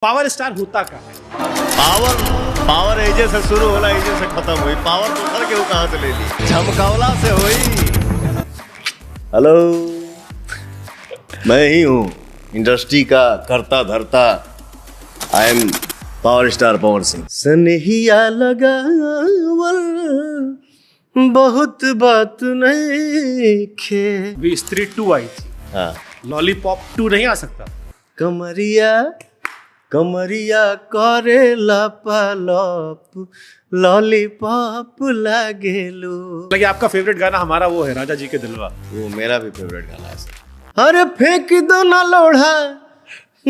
Power star होता क्या है? पावर एजे से शुरू होला, एजे से खत्म हुई। पावर तो सर के कहां से ले ली? झमकावला से हुई। हेलो, मैं ही हूँ इंडस्ट्री का करता धरता। I am power star Pawan Singh. सनहिया लगावल बहुत बात नहीं खे। भी स्त्री 2 आई थी, हाँ, लॉलीपॉप 2 नहीं आ सकता? कमरिया करेला पालप लॉलीपॉप लागेलू। लगे आपका फेवरेट गाना हमारा वो है राजा जी के दिलवा। वो मेरा भी फेवरेट गाना है। अरे फेंक दो ना लोढ़ा,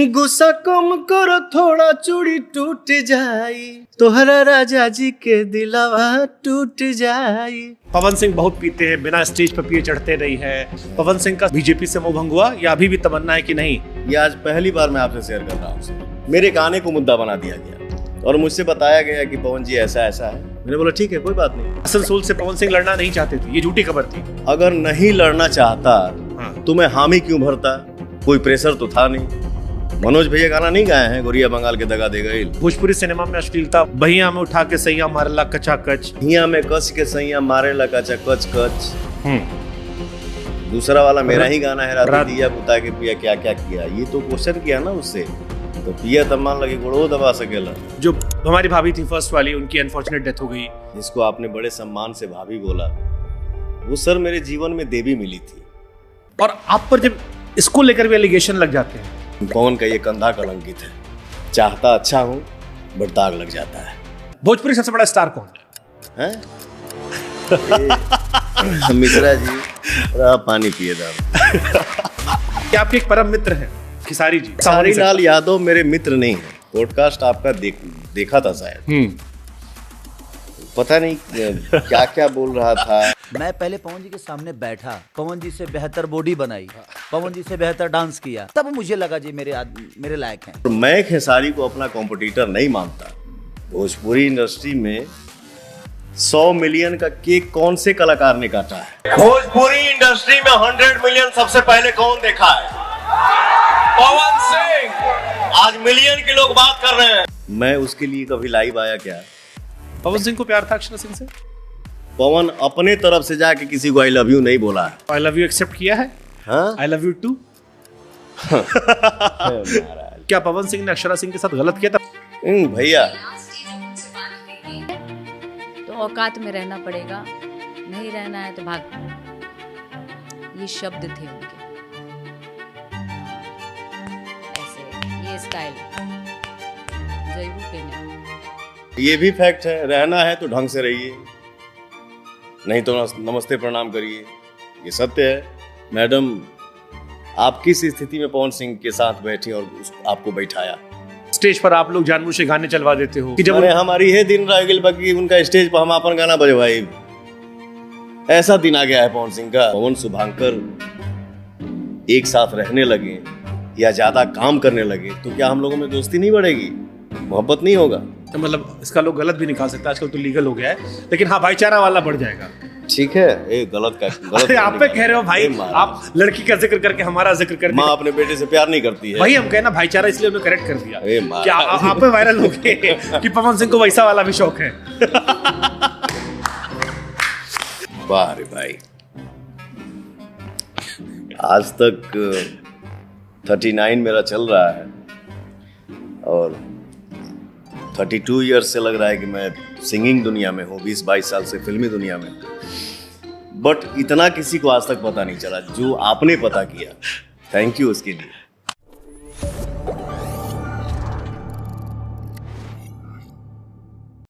गुस्सा कम करो थोड़ा, चूड़ी टूट जाई, तोहरा राजा जी के दिलवा टूट जाई। पवन सिंह बहुत पीते हैं, बिना स्टेज पर पिए चढ़ते नहीं है। पवन सिंह का बीजेपी से मोह भंग हुआ या अभी भी तमन्ना है कि नहीं? ये आज पहली बार मैं आपसे शेयर कर रहा हूँ। मेरे गाने को मुद्दा बना दिया गया और मुझसे बताया गया कि पवन जी ऐसा ऐसा है। मैंने बोला ठीक है, कोई बात नहीं। आसनसोल से पवन सिंह लड़ना नहीं चाहते थे, ये झूठी खबर थी। अगर नहीं लड़ना चाहता तो मैं हामी क्यों भरता? कोई प्रेशर तो था नहीं। मनोज भैया गाना नहीं गाए हैं, गोरिया बंगाल के दगा दे गई। भोजपुरी सिनेमा में अश्लीलता, बहिया में उठा के सैया मारेला कचा कच, हिया में कस के सैया मारेला कचा कच कच। दूसरा वाला मेरा ही गाना है, रात दिया बुता के पिया क्या क्या किया। ये तो क्वेश्चन किया ना उससे, तो पिया तब मान लगे गोड़ो दबा सकेला। जो हमारी भाभी थी फर्स्ट वाली, उनकी अनफॉर्चुनेट डेथ हो गई। जिसको आपने बड़े सम्मान से भाभी बोला, वो सर मेरे जीवन में देवी मिली थी। और आप पर जब इसको लेकर भी एलिगेशन लग जाते हैं। पवन का ये कंधा कलंकित है। चाहता अच्छा हूँ बट दाग लग जाता है। भोजपुरी सबसे बड़ा स्टार कौन है? मिश्रा जी, पानी पिए दाम। क्या आपके एक परम मित्र हैं खेसारी जी? खेसारी लाल यादव मेरे मित्र नहीं है। पॉडकास्ट आपका देखा था शायद। पता नहीं क्या क्या बोल रहा था। मैं पहले पवन जी के सामने बैठा, पवन जी से बेहतर बॉडी बनाई, पवन जी से बेहतर डांस किया, तब मुझे लगा जी मेरे लायक हैं। मैं खेसारी को अपना कॉम्पिटिटर नहीं मानता। भोजपुरी इंडस्ट्री में 100 मिलियन का केक कौन से कलाकार ने काटा है? भोजपुरी इंडस्ट्री में 100 मिलियन सबसे पहले कौन देखा है? पवन सिंह। आज मिलियन के लोग बात कर रहे हैं। मैं उसके लिए कभी लाइव आया क्या? पवन सिंह को प्यार था अक्षरा सिंह से? पवन अपने तरफ से जाके किसी को आई लव यू नहीं बोला है। आई लव यू एक्सेप्ट किया है? हाँ? I love you too. क्या पवन सिंह ने अक्षरा सिंह के साथ गलत किया था? भैया, तो औकात में रहना पड़ेगा, नहीं रहना है तो भाग। ये शब्द थे उनके, ऐसे ये स्टाइल जयबू के ने। ये भी फैक्ट है, रहना है तो ढंग से रहिए, नहीं तो नमस्ते प्रणाम करिए। ये सत्य है। मैडम, आप किस स्थिति में पवन सिंह के साथ बैठी और आपको बैठाया? स्टेज पर आप लोग जानबूझ के गाने चलवा देते हो कि जब हमारी है दिन रह गई बाकी उनका स्टेज पर हम अपन गाना बजवाई। ऐसा दिन आ गया है पवन सिंह का। पवन शुभांकर एक साथ रहने लगे या ज्यादा काम करने लगे तो क्या हम लोगों में दोस्ती नहीं बढ़ेगी, मोहब्बत नहीं होगा? तो मतलब इसका लोग गलत भी निकाल सकते हैं, आजकल तो लीगल हो गया है, लेकिन हाँ भाईचारा वाला बढ़ जाएगा। ठीक है, ये गलत आप पे कह रहे हो भाई, आप लड़की का जिक्र करके हमारा जिक्र कर दिया। माँ अपने बेटे से प्यार नहीं करती है भाई, हम कहना भाईचारा, इसलिए उन्हें करेक्ट कर दिया। क्या आप पे वायरल हो गए कि पवन सिंह को वैसा वाला भी शौक है? वाह रे भाई, आज तक 39 मेरा चल रहा है और 32 ईयर्स से लग रहा है कि मैं सिंगिंग दुनिया में हूँ, 20-22 साल से फिल्मी दुनिया में। बट इतना किसी को आज तक पता नहीं चला जो आपने पता किया। थैंक यू उसके लिए।